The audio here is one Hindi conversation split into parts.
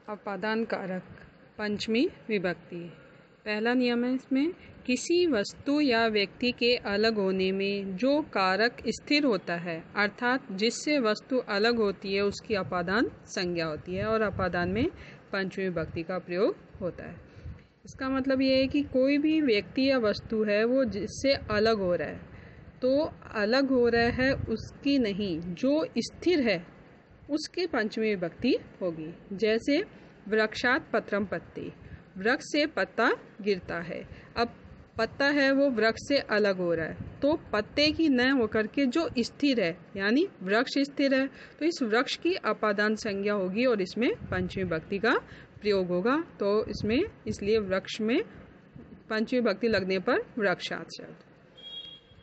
अपादान कारक पंचमी विभक्ति। पहला नियम है इसमें, किसी वस्तु या व्यक्ति के अलग होने में जो कारक स्थिर होता है अर्थात जिससे वस्तु अलग होती है उसकी अपादान संज्ञा होती है और अपादान में पंचमी विभक्ति का प्रयोग होता है। इसका मतलब ये है कि कोई भी व्यक्ति या वस्तु है वो जिससे अलग हो रहा है, तो अलग हो रहा है उसकी नहीं, जो स्थिर है उसकी पंचमी विभक्ति होगी। जैसे वृक्षात पत्रम पत्ती, वृक्ष से पत्ता गिरता है। अब पत्ता है वो वृक्ष से अलग हो रहा है, तो पत्ते की न होकर के जो स्थिर है यानी वृक्ष स्थिर है, तो इस वृक्ष की अपादान संज्ञा होगी और इसमें पंचमी विभक्ति का प्रयोग होगा। तो इसमें इसलिए वृक्ष में पंचमी विभक्ति लगने पर वृक्षात शब्द।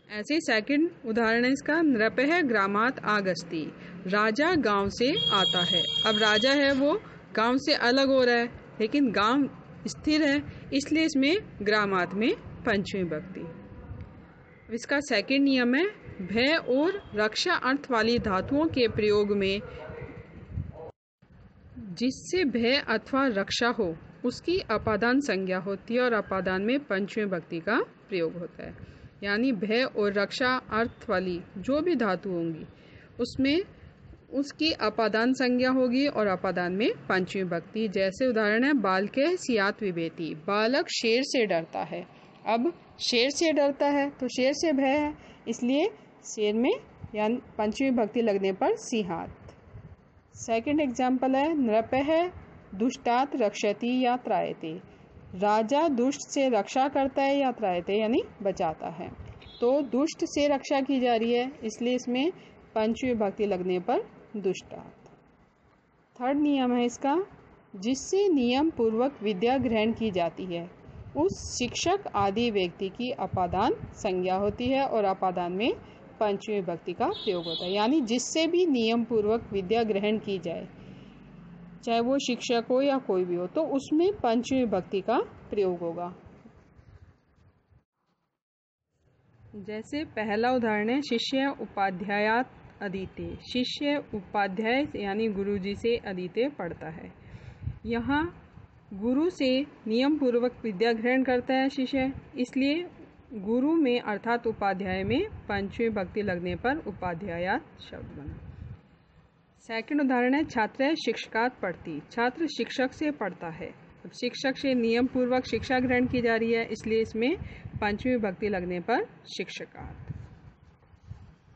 ऐसे ही सेकंड उदाहरण है इसका, नृपः ग्रामात् आगस्ति, राजा गांव से आता है। अब राजा है वो गांव से अलग हो रहा है लेकिन गांव स्थिर है, इसलिए इसमें ग्रामात् में पंचमी विभक्ति। इसका सेकंड नियम है, भय और रक्षा अर्थ वाली धातुओं के प्रयोग में जिससे भय अथवा रक्षा हो उसकी अपादान संज्ञा होती है और अपादान में पंचमी विभक्ति का प्रयोग होता है। यानी भय और रक्षा अर्थ वाली जो भी धातु होंगी उसमें उसकी अपादान संज्ञा होगी और अपादान में पंचमी विभक्ति। जैसे उदाहरण है, बालके सियात विभेति, बालक शेर से डरता है। अब शेर से डरता है तो शेर से भय है, इसलिए शेर में यानी पंचमी विभक्ति लगने पर सिंहात। सेकंड एग्जाम्पल है, नृपः दुष्टात् रक्षति या त्रायते, राजा दुष्ट से रक्षा करता है या त्रायते यानी बचाता है। तो दुष्ट से रक्षा की जा रही है, इसलिए इसमें पंचमी विभक्ति लगने पर दुष्टात्। थर्ड नियम है इसका, जिससे नियम पूर्वक विद्या ग्रहण की जाती है उस शिक्षक आदि व्यक्ति की अपादान संज्ञा होती है और अपादान में पंचमी विभक्ति का प्रयोग होता है। यानी जिससे भी नियम पूर्वक विद्या ग्रहण की जाए, चाहे वो शिक्षक हो या कोई भी हो, तो उसमें पंचमी विभक्ति का प्रयोग होगा। जैसे पहला उदाहरण है, शिष्य उपाध्यायात् अधीते, शिष्य उपाध्याय यानी गुरुजी से अधीते पढ़ता है। यहाँ गुरु से नियम पूर्वक विद्या ग्रहण करता है शिष्य, इसलिए गुरु में अर्थात उपाध्याय में पंचमी विभक्ति लगने पर उपाध्यायात् शब्द बना। सेकंड उदाहरण है, छात्र शिक्षकात् पढ़ती, छात्र शिक्षक से पढ़ता है। अब शिक्षक से नियम पूर्वक शिक्षा ग्रहण की जा रही है, इसलिए इसमें पंचमी विभक्ति लगने पर शिक्षकात्।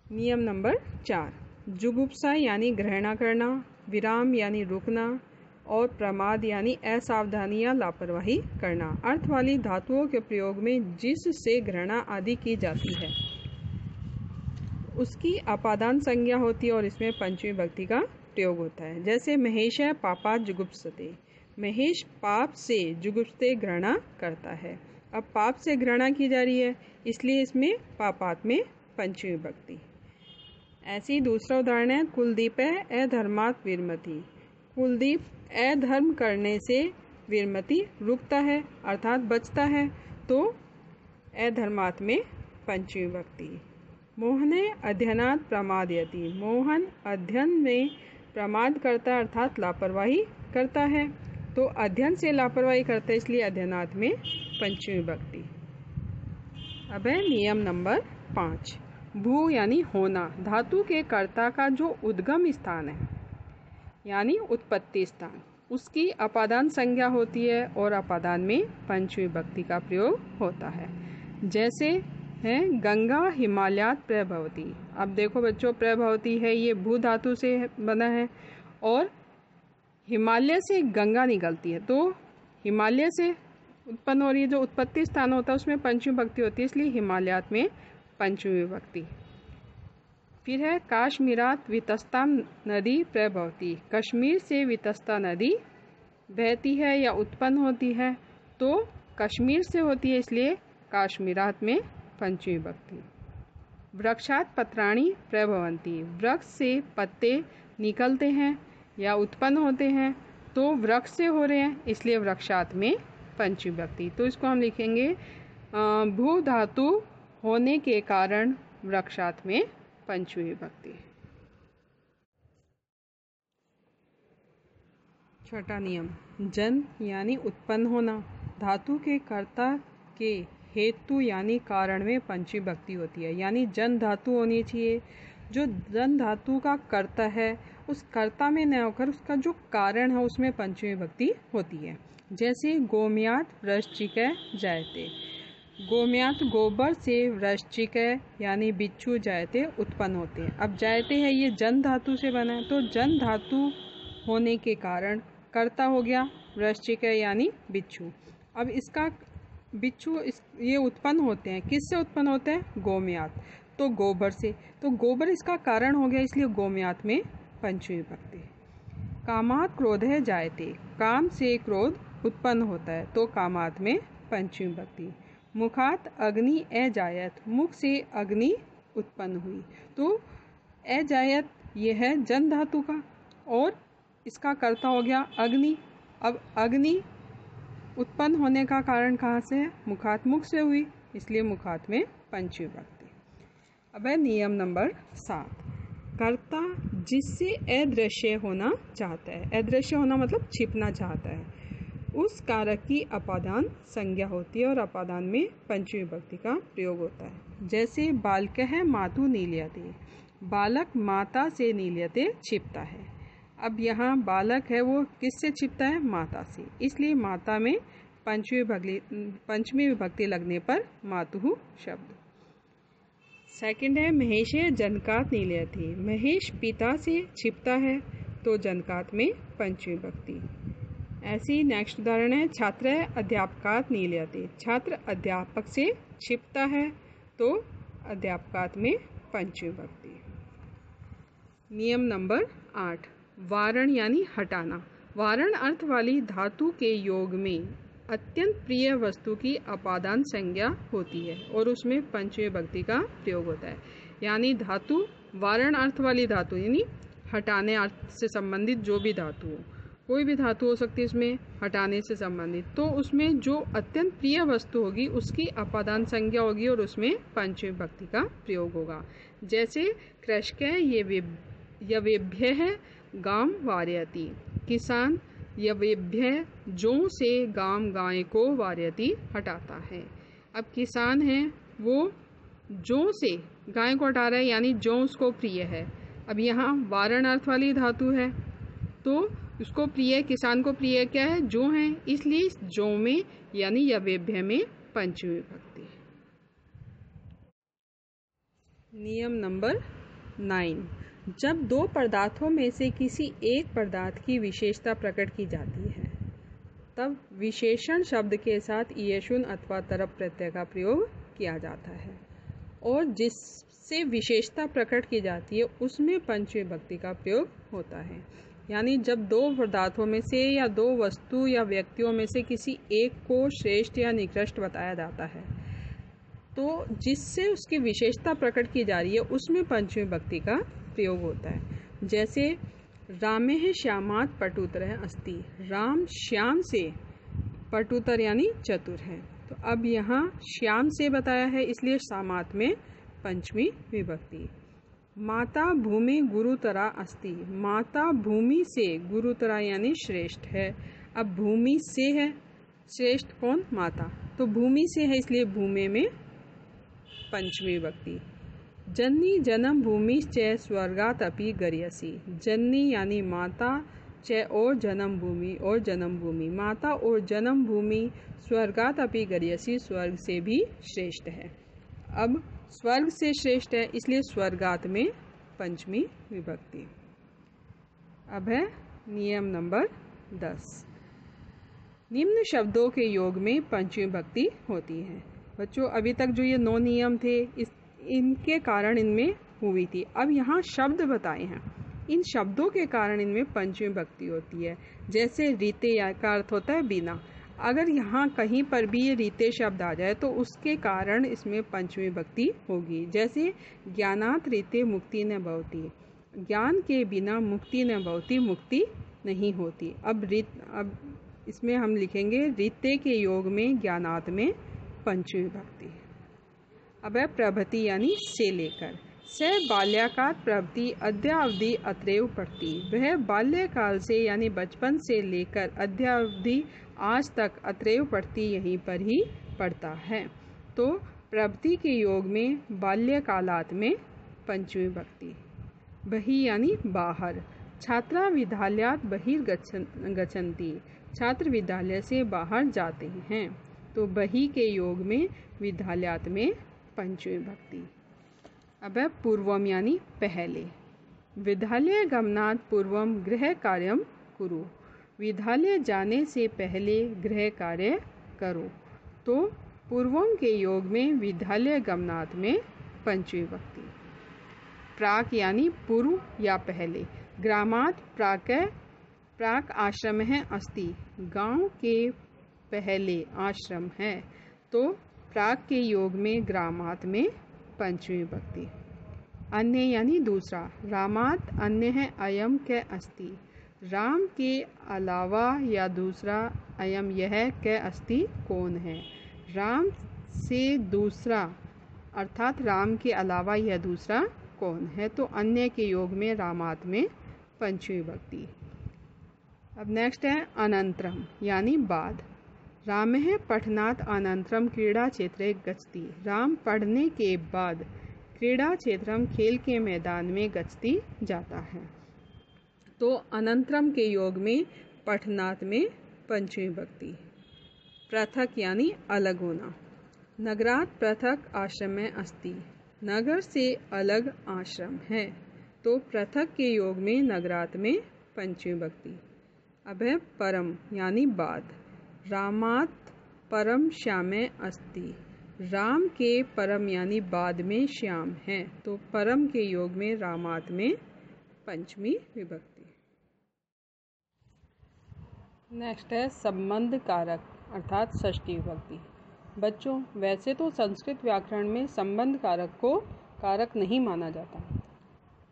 नियम नंबर 4, जुगुप्सा यानी घृणा करना, विराम यानी रुकना और प्रमाद यानी असावधानी या लापरवाही करना अर्थ वाली धातुओं के प्रयोग में जिससे घृणा आदि की जाती है उसकी अपादान संज्ञा होती है और इसमें पंचमी विभक्ति का प्रयोग होता है। जैसे महेश है पापात् जुगुप्सते, महेश पाप से जुगुप्सते घृणा करता है। अब पाप से घृणा की जा रही है, इसलिए इसमें पापात् में पंचमी विभक्ति। ऐसे ही दूसरा उदाहरण है, कुलदीपः अधर्मात् विरमति, कुलदीप अधर्म करने से विरमति रुकता है अर्थात बचता है, तो अधर्मात् में पंचमी विभक्ति। मोहने अध्ययनात् प्रमादयति, मोहन अध्ययन में प्रमाद करता है अर्थात लापरवाही करता है, तो अध्ययन से लापरवाही करता है इसलिए अध्ययनात् में पंचमी विभक्ति। अब है नियम नंबर 5, भू यानी होना, धातु के कर्ता का जो उद्गम स्थान है यानी उत्पत्ति स्थान, उसकी अपादान संज्ञा होती है और अपादान में पंचमी विभक्ति का प्रयोग होता है। जैसे है, गंगा हिमालयात् प्रभवती। अब देखो बच्चों, प्रभवती है ये भू धातु से बना है और हिमालय से गंगा निकलती है, तो हिमालय से उत्पन्न हो रही है, जो उत्पत्ति स्थान होता है उसमें पंचमी विभक्ति होती है, इसलिए हिमालयात् में पंचमी विभक्ति। फिर है, काश्मीरात् वितस्ता नदी प्रभवती, कश्मीर से वितस्ता नदी बहती है या उत्पन्न होती है, तो कश्मीर से होती है इसलिए काश्मीरात् में पंचमी विभक्ति। वृक्षात् पत्राणि प्रभवन्ति, वृक्ष से पत्ते निकलते हैं या उत्पन्न होते हैं, तो वृक्ष से हो रहे हैं इसलिए वृक्षात् में पंचमी विभक्ति। तो इसको हम लिखेंगे, भू धातु होने के कारण वृक्षात् में पंचमी विभक्ति। छठा नियम, जन यानी उत्पन्न होना। धातु के कर्ता के हेतु यानी कारण में पंचमी विभक्ति होती है, यानी जन धातु होनी चाहिए। जो जन धातु का कर्ता है उस कर्ता में न होकर उसका जो कारण है उसमें पंचमी विभक्ति होती है। जैसे गोमयात वृश्चिकै जायते। गोमयात गोबर से वृश्चिकै यानी बिच्छू जायते उत्पन्न होते हैं। अब जायते है ये जन धातु से बना है, तो जन धातु होने के कारण कर्ता हो गया वृश्चिकै यानी बिच्छू। अब इसका बिच्छू ये उत्पन्न होते हैं, किससे उत्पन्न होते हैं? गोमयात, तो गोबर से, तो गोबर इसका कारण हो गया, इसलिए गोमयात में पंचमी विभक्ति। कामात क्रोधः जायते। काम से क्रोध उत्पन्न होता है, तो कामात में पंचमी विभक्ति। मुखात अग्नि अजायत। मुख से अग्नि उत्पन्न हुई, तो अजायत ये है जन धातु का और इसका कर्ता हो गया अग्नि। अब अग्नि उत्पन्न होने का कारण कहाँ से है? मुखात, मुख से हुई, इसलिए मुखात में पंचमी विभक्ति। अब है नियम नंबर 7, कर्ता जिससे अदृश्य होना चाहता है। अदृश्य होना मतलब छिपना चाहता है, उस कारक की अपादान संज्ञा होती है और अपादान में पंचमी विभक्ति का प्रयोग होता है। जैसे बालकः मातु नील्यते। बालक माता से नील्यते छिपता है। अब यहाँ बालक है वो किससे छिपता है? माता से, इसलिए माता में पंचमी विभक्ति लगने पर मातुः शब्द। सेकंड है महेशे जनकात नील्यते। महेश पिता से छिपता है, तो जनकात में पंचमी विभक्ति। ऐसी नेक्स्ट उदाहरण है छात्र अध्यापकात नील्यते। छात्र अध्यापक से छिपता है, तो अध्यापकात में पंचमी विभक्ति। नियम नंबर 8, वारण यानी हटाना। वारण अर्थ वाली धातु के योग में अत्यंत प्रिय वस्तु की अपादान संज्ञा होती है और उसमें पंचमी विभक्ति का प्रयोग होता है। यानी धातु वारण अर्थ वाली धातु यानी हटाने अर्थ से संबंधित जो भी धातु हो, कोई भी धातु हो सकती है इसमें हटाने से संबंधित, तो उसमें जो अत्यंत प्रिय वस्तु होगी उसकी अपादान संज्ञा होगी और उसमें पंचमी विभक्ति का प्रयोग होगा। जैसे कृषकै यवेभ्यः गाम वारयति। किसान यवेभ्यः जो से गाम गाय को वारयति हटाता है। अब किसान है वो जो से गाय को हटा रहा है, यानी जो उसको प्रिय है। अब यहाँ वारण अर्थ वाली धातु है, तो उसको प्रिय, किसान को प्रिय क्या है? जो है, इसलिए जो में यानी यवेभ्य में पंचमी विभक्ति। नियम नंबर 9, जब दो पदार्थों में से किसी एक पदार्थ की विशेषता प्रकट की जाती है तब विशेषण शब्द के साथ ईयशुन अथवा तरप प्रत्यय का प्रयोग किया जाता है, और जिससे विशेषता प्रकट की जाती है उसमें पंचमी विभक्ति का प्रयोग होता है। यानी जब दो पदार्थों में से या दो वस्तु या व्यक्तियों में से किसी एक को श्रेष्ठ या निकृष्ट बताया जाता है, तो जिससे उसकी विशेषता प्रकट की जा रही है उसमें पंचमी विभक्ति का प्रयोग होता है। जैसे रामेः श्यामात् पटुतरः अस्ति। राम श्याम से पटुतर यानी चतुर है, तो अब यहाँ श्याम से बताया है इसलिए सामात में पंचमी विभक्ति। माता भूमि गुरुतरा अस्ति। माता भूमि से गुरुतरा यानी श्रेष्ठ है। अब भूमि से है, श्रेष्ठ कौन? माता, तो भूमि से है इसलिए भूमि में पंचमी विभक्ति। जननी जन्म भूमि च स्वर्गात अपि गर्यसि। जननी यानी माता, च और जन्म भूमि और जन्म भूमि, माता और जन्म भूमि स्वर्गात अपि गर्यसि स्वर्ग से भी श्रेष्ठ है। अब स्वर्ग से श्रेष्ठ है इसलिए स्वर्गात में पंचमी विभक्ति। अब है नियम नंबर 10, निम्न शब्दों के योग में पंचमी विभक्ति होती है। बच्चों अभी तक जो ये 9 नियम थे इनके कारण इनमें हुई थी। अब यहाँ शब्द बताए हैं, इन शब्दों के कारण इनमें पंचमी विभक्ति होती है। जैसे रीते का अर्थ होता है बिना, अगर यहाँ कहीं पर भी ये रीते शब्द आ जाए तो उसके कारण इसमें पंचमी विभक्ति होगी। जैसे ज्ञानात् रीते मुक्ति न भवति। ज्ञान के बिना मुक्ति न भवति, मुक्ति नहीं होती। अब इसमें हम लिखेंगे रीते के योग में ज्ञानात् में पंचमी विभक्ति। अब है प्रभृति यानी से लेकर। स बाल्याकाल प्रवृत्ति अद्यावधि अत्रैव पढ़ती। वह बाल्यकाल से यानी बचपन से लेकर अद्यावधि आज तक अत्रैव पढ़ती यहीं पर ही पढ़ता है। तो प्रवृत्ति के योग में बाल्यकालात् में पंचमी विभक्ति। बहि यानी बाहर। छात्रा विद्यालयात् बहिर्गच्छन्ति। छात्र विद्यालय से बाहर जाते हैं। तो बहि के योग में विद्यालयात् में पंचमी विभक्ति। अब है पूर्वम यानी पहले। विद्यालय गमनात् पूर्वम गृह कार्यम कुरु। विद्यालय जाने से पहले गृह कार्य करो। तो पूर्वम के योग में विद्यालय गमनात् में पंचमी विभक्ति। प्राक यानी पूर्व या पहले। ग्रामात् प्राक आश्रम है अस्ति। गांव के पहले आश्रम है। तो प्राक के योग में ग्रामात् में पंचमी विभक्ति। अन्य यानी दूसरा। रामात् अन्य है अयम के अस्ति। राम के अलावा या दूसरा अयम यह के अस्ति कौन है। राम से दूसरा अर्थात राम के अलावा यह दूसरा कौन है। तो अन्य के योग में रामात् में पंचमी विभक्ति। अब नेक्स्ट है अनंतरम यानी बाद। रामः पठनात् अनंतरम क्रीड़ा क्षेत्रे गच्छति। राम पढ़ने के बाद क्रीड़ा क्षेत्रम खेल के मैदान में गच्छति जाता है। तो अनंतरम के योग में पठनात् में पंचमी विभक्ति। पृथक यानी अलग होना। नगरात् पृथक आश्रम अस्ति। नगर से अलग आश्रम है। तो पृथक के योग में नगरात् में पंचमी विभक्ति। अब है परम यानी बाद। रामात् परम श्यामे अस्ति। राम के परम यानी बाद में श्याम है। तो परम के योग में रामात् में पंचमी विभक्ति। नेक्स्ट है संबंध कारक अर्थात षष्ठी विभक्ति। बच्चों, वैसे तो संस्कृत व्याकरण में संबंध कारक को कारक नहीं माना जाता,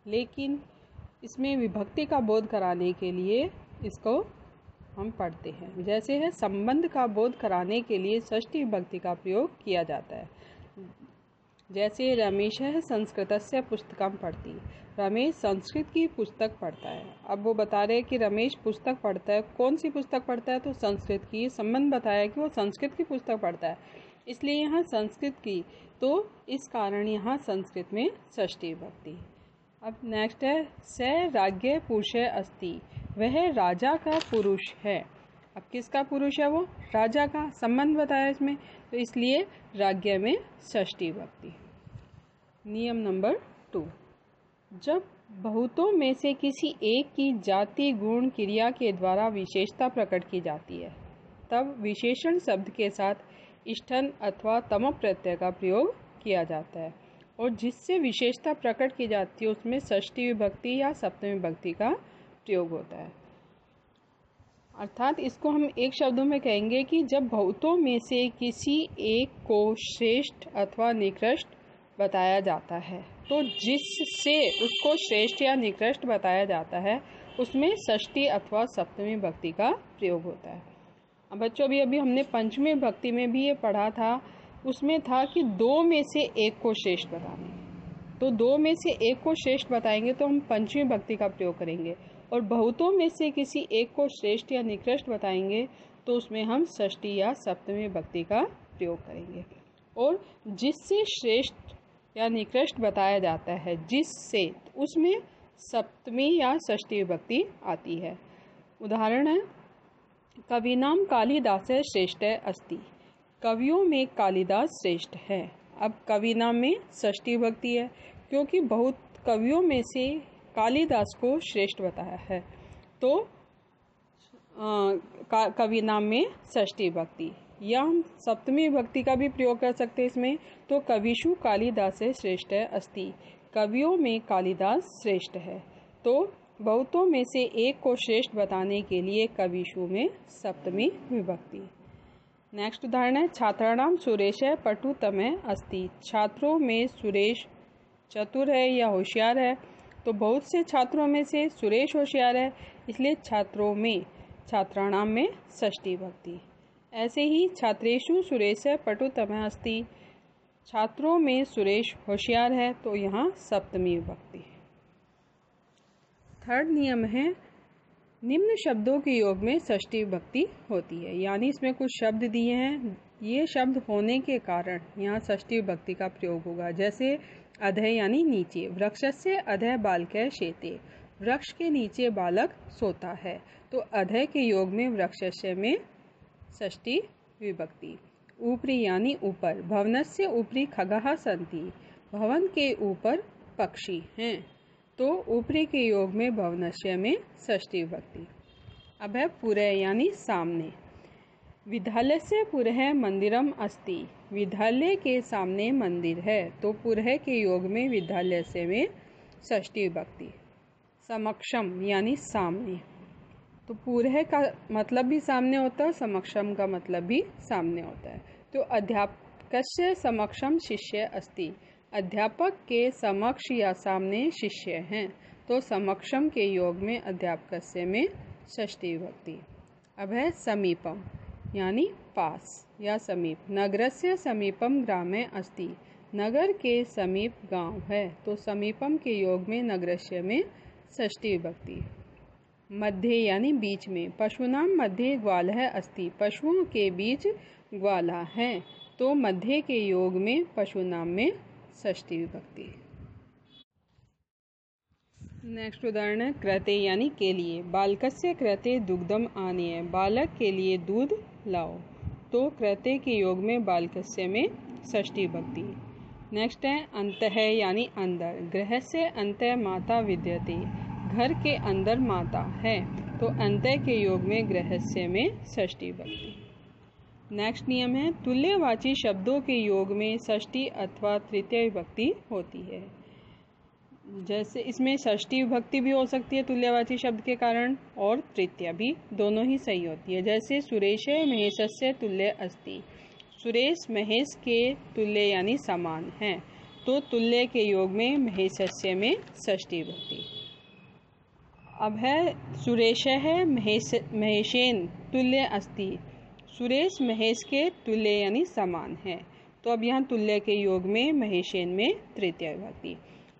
लेकिन इसमें विभक्ति का बोध कराने के लिए इसको हम पढ़ते हैं। जैसे है संबंध का बोध कराने के लिए षष्ठी विभक्ति का प्रयोग किया जाता है। जैसे रमेश है संस्कृतस्य पुस्तकम पढ़ती। रमेश संस्कृत की पुस्तक पढ़ता है। अब वो बता रहे हैं कि रमेश पुस्तक पढ़ता है। कौन सी पुस्तक पढ़ता है? तो संस्कृत की। संबंध बताया कि वो संस्कृत की पुस्तक पढ़ता है, इसलिए यहाँ संस्कृत की। तो इस कारण यहाँ संस्कृत में षष्ठी विभक्ति। अब नेक्स्ट है स राज्ञ पुरुषः अस्ति। वह राजा का पुरुष है। अब किसका पुरुष है? वो राजा का। संबंध बताया इसमें, तो इसलिए राज्ञ में षष्ठी विभक्ति। नियम नंबर 2। जब बहुतों में से किसी एक की जाति गुण क्रिया के द्वारा विशेषता प्रकट की जाती है, तब विशेषण शब्द के साथ इष्ठन अथवा तम प्रत्यय का प्रयोग किया जाता है। और जिससे विशेषता प्रकट की जाती है उसमें षष्ठी विभक्ति या सप्तमी विभक्ति का प्रयोग होता है। अर्थात इसको हम एक शब्दों में कहेंगे कि जब बहुतों में से किसी एक को श्रेष्ठ अथवा निकृष्ट बताया जाता है, तो जिससे उसको श्रेष्ठ या निकृष्ट बताया जाता है उसमें षष्ठी अथवा सप्तमी विभक्ति का प्रयोग होता है। अब बच्चों अभी हमने पंचमी विभक्ति में भी ये पढ़ा था, उसमें था कि दो में से एक को श्रेष्ठ बताना। तो दो में से एक को श्रेष्ठ बताएंगे तो हम पंचमी विभक्ति का प्रयोग करेंगे, और बहुतों में से किसी एक को श्रेष्ठ या निकृष्ट बताएंगे तो उसमें हम षष्ठी या सप्तमी विभक्ति का प्रयोग करेंगे। और जिससे श्रेष्ठ या निकृष्ट बताया जाता है, जिससे, उसमें सप्तमी या षष्ठी विभक्ति आती है। उदाहरण है कविनाम कालिदास श्रेष्ठ अस्ति। कवियों में कालिदास श्रेष्ठ है। अब कविनाम में षष्ठी विभक्ति है क्योंकि बहुत कवियों में से कालिदास को श्रेष्ठ बताया है, तो कविनाम में षष्ठी विभक्ति। या हम सप्तमी विभक्ति का भी प्रयोग कर सकते हैं इसमें। तो कविषु कालिदास श्रेष्ठ अस्ति। कवियों में कालिदास श्रेष्ठ है। तो बहुतों में से एक को श्रेष्ठ बताने के लिए कविषु में सप्तमी विभक्ति। नेक्स्ट उदाहरण है छात्राणाम सुरेश पटुतमः अस्ति। छात्रों में सुरेश चतुर है या होशियार है। तो बहुत से छात्रों में से सुरेश होशियार है, इसलिए छात्रों में, छात्राणाम में षष्ठी विभक्ति। ऐसे ही छात्रेषु सुरेश पटुतमः अस्ति। छात्रों में सुरेश होशियार है, तो यहाँ सप्तमी विभक्ति। थर्ड नियम है, निम्न शब्दों के योग में षष्ठी विभक्ति होती है। यानी इसमें कुछ शब्द दिए हैं, ये शब्द होने के कारण यहाँ षष्ठी विभक्ति का प्रयोग होगा। जैसे अधः यानी नीचे, वृक्षस्य अधः बालकः शेते, वृक्ष के नीचे बालक सोता है, तो अधः के योग में वृक्षस्य में षष्ठी विभक्ति। ऊपरी यानी ऊपर, भवनस्य ऊपरी खगाः सन्ति, भवन के ऊपर पक्षी हैं, तो ऊपरी के योग में भवनस्य में षष्ठी विभक्ति। अब है पुरः यानी सामने, विद्यालयस्य पुरः मंदिरम अस्ति, विद्यालय के सामने मंदिर है, तो पुरः के योग में विद्यालयस्य में षष्ठी विभक्ति। समक्षम यानी सामने, तो पुरः का मतलब भी सामने होता है, समक्षम का मतलब भी सामने होता है। तो अध्यापकस्य समक्षम शिष्य अस्ति, अध्यापक के समक्ष या सामने शिष्य हैं, तो समक्षम के योग में अध्यापकस्य में षष्ठी विभक्ति। अब है समीपम यानी पास या समीप, नगरस्य समीपम ग्रामे अस्ति, नगर के समीप गांव है, तो समीपम के योग में नगरस्य में षष्ठी विभक्ति। मध्य यानी बीच में, पशूनां मध्ये ग्वालः अस्ति, पशुओं के बीच ग्वाला है, तो मध्य के योग में पशुनाम में षष्ठी विभक्ति। नेक्स्ट उदाहरण है कृते यानी के लिए, बालकस्य कृते दुग्धम आनीय, बालक के लिए दूध लाओ, तो कृते के योग में बालकस्य में षष्ठी विभक्ति। नेक्स्ट है अंतः यानी अंदर, गृहस्य अंतः माता विद्यते, घर के अंदर माता है, तो अंतः के योग में गृहस्य में षष्ठी विभक्ति। नेक्स्ट नियम है, तुल्यवाची शब्दों के योग में षष्ठी अथवा तृतीय विभक्ति होती है। जैसे इसमें षष्ठी विभक्ति भी हो सकती है तुल्यवाची शब्द के कारण, और तृतीय भी, दोनों ही सही होती है। जैसे सुरेश महेशस्य तुल्य अस्ति, सुरेश महेश के तुल्य यानी समान है, तो तुल्य के योग में महेशस्य में षष्ठी विभक्ति। अब है सुरेश है महेशेन तुल्य अस्ति, सुरेश महेश के तुल्य यानी समान है, तो अब यहाँ तुल्य के योग में महेशेन में तृतीय विभक्ति।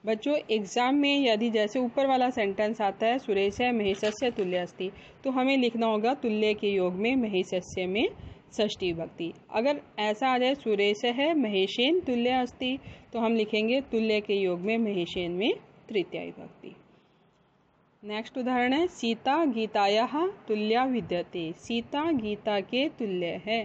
बच्चों एग्जाम में यदि जैसे ऊपर वाला सेंटेंस आता है सुरेश है महेशस्य तुल्य अस्ति, तो हमें लिखना होगा तुल्य के योग में महेशस्य में षष्ठी विभक्ति। अगर ऐसा आ जाए सुरेश है महेशेन तुल्य अस्ति, तो हम लिखेंगे तुल्य के योग में महेशेन में तृतीय विभक्ति। नेक्स्ट उदाहरण है, सीता गीतायाः तुल्या विद्यते, सीता गीता के तुल्य है,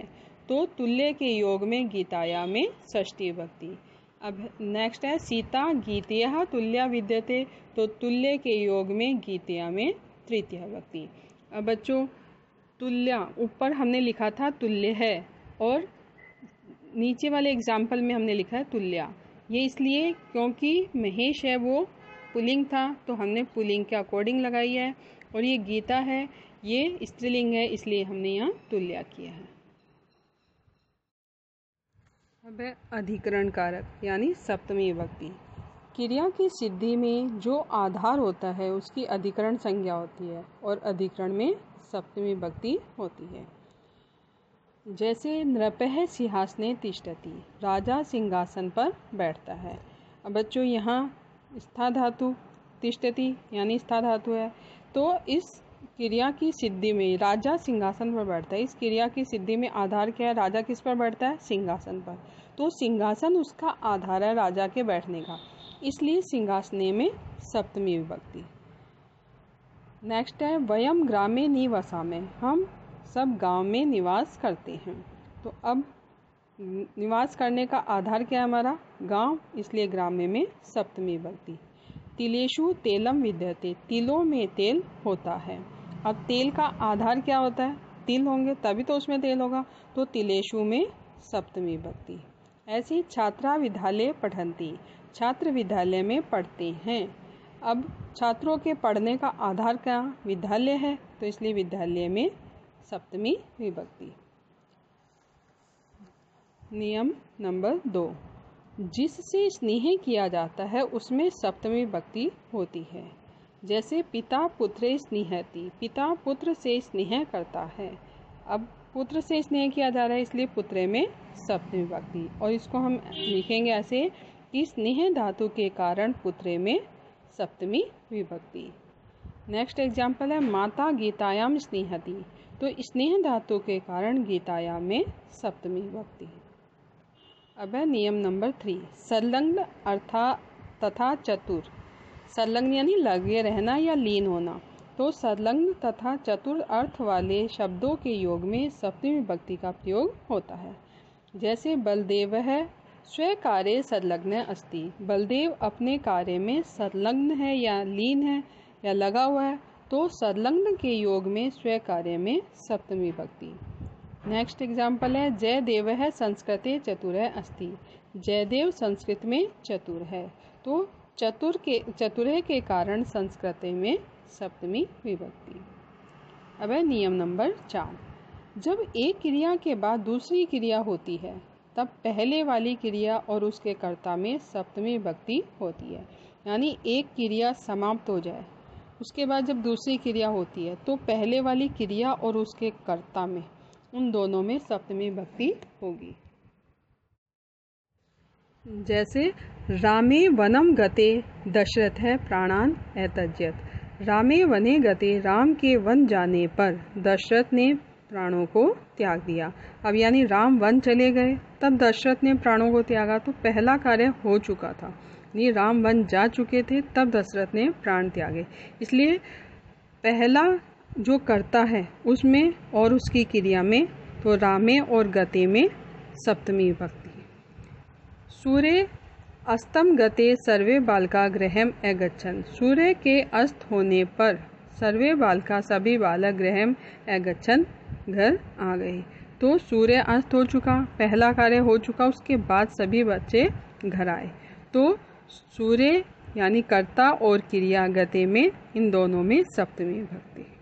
तो तुल्य के योग में गीताया में षष्ठी विभक्ति। अब नेक्स्ट है, सीता गीतयः तुल्या विद्यते, तो तुल्य के योग में गीतया में तृतीय विभक्ति। अब बच्चों तुल्या ऊपर हमने लिखा था तुल्य है, और नीचे वाले एग्जाम्पल में हमने लिखा है तुल्या, ये इसलिए क्योंकि महेश है वो पुल्लिंग था, तो हमने पुल्लिंग के अकॉर्डिंग लगाई है, और ये गीता है ये स्त्रीलिंग है, इसलिए हमने यहाँ तुल्या किया है। अब है अधिकरण कारक यानी सप्तमी विभक्ति। क्रिया की सिद्धि में जो आधार होता है उसकी अधिकरण संज्ञा होती है, और अधिकरण में सप्तमी विभक्ति होती है। जैसे नृपः सिंहासने तिष्ठति, राजा सिंहासन पर बैठता है। अब बच्चों यहाँ स्था धातु तिष्ठति यानी स्था धातु है, तो इस क्रिया की सिद्धि में राजा सिंहासन पर बैठता है। इस क्रिया की सिद्धि में आधार क्या है, राजा किस पर बैठता है, सिंहासन पर, तो सिंहासन उसका आधार है राजा के बैठने का, इसलिए सिंहासने में सप्तमी विभक्ति। नेक्स्ट है वयम ग्रामे निवसामि, हम सब गांव में निवास करते हैं, तो अब निवास करने का आधार क्या है हमारा, गांव, इसलिए ग्रामे में सप्तमी विभक्ति। तिलेषु तेलम विद्यते, तिलों में तेल होता है। अब तेल का आधार क्या होता है, तिल होंगे तभी तो उसमें तेल होगा, तो तिलेषु में सप्तमी विभक्ति। ऐसी छात्रा विद्यालय पठन्ति, छात्र विद्यालय में पढ़ते हैं। अब छात्रों के पढ़ने का आधार क्या, विद्यालय है, तो इसलिए विद्यालय में सप्तमी विभक्ति। नियम नंबर 2, जिससे स्नेह किया जाता है उसमें सप्तमी विभक्ति होती है। जैसे पिता पुत्रे स्नेहति, पिता पुत्र से स्नेह करता है। अब पुत्र से स्नेह किया जा रहा है इसलिए पुत्रे में सप्तमी विभक्ति। और इसको हम लिखेंगे ऐसे कि स्नेह धातु के कारण पुत्रे में सप्तमी विभक्ति। नेक्स्ट एग्जाम्पल है माता गीतायाम स्नेहति। तो स्नेह धातु के कारण गीतायाम में सप्तमी विभक्ति। अब है नियम नंबर 3, संलग्न अर्थात तथा चतुर। संलग्न यानी लगे रहना या लीन होना। तो संलग्न तथा चतुर अर्थ वाले शब्दों के योग में सप्तमी विभक्ति का प्रयोग होता है। जैसे बलदेव है स्व-कार्ये संलग्न अस्ति। बलदेव अपने कार्य में संलग्न है या लीन है या लगा हुआ है। तो संलग्न के योग में स्व-कार्य में सप्तमी विभक्ति। नेक्स्ट एग्जाम्पल है जयदेव है संस्कृते चतुरः अस्ति। जयदेव संस्कृत में चतुर है। तो चतुरः के कारण संस्कृत में सप्तमी विभक्ति। अब है नियम नंबर 4, जब एक क्रिया के बाद दूसरी क्रिया होती है तब पहले वाली क्रिया और उसके कर्ता में सप्तमी विभक्ति होती है। यानी एक क्रिया समाप्त हो जाए उसके बाद जब दूसरी क्रिया होती है तो पहले वाली क्रिया और उसके कर्ता में उन दोनों में सप्तमी विभक्ति होगी। जैसे रामे वनम गते दशरथ प्राणान एत्यजत। रामे वने गते, राम के वन जाने पर दशरथ ने प्राणों को त्याग दिया। अब यानी राम वन चले गए तब दशरथ ने प्राणों को त्यागा। तो पहला कार्य हो चुका था, यानी राम वन जा चुके थे तब दशरथ ने प्राण त्यागे। इसलिए पहला जो कर्ता है उसमें और उसकी क्रिया में तो रामे और गते में सप्तमी विभक्ति। सूर्य अस्तम गते सर्वे बालका गृहम अगच्छन्। सूर्य के अस्त होने पर सर्वे बालका सभी बालक गृहम अगच्छन् घर आ गए। तो सूर्य अस्त हो चुका, पहला कार्य हो चुका, उसके बाद सभी बच्चे घर आए। तो सूर्य यानी कर्ता और क्रिया गते में इन दोनों में सप्तमी विभक्ति।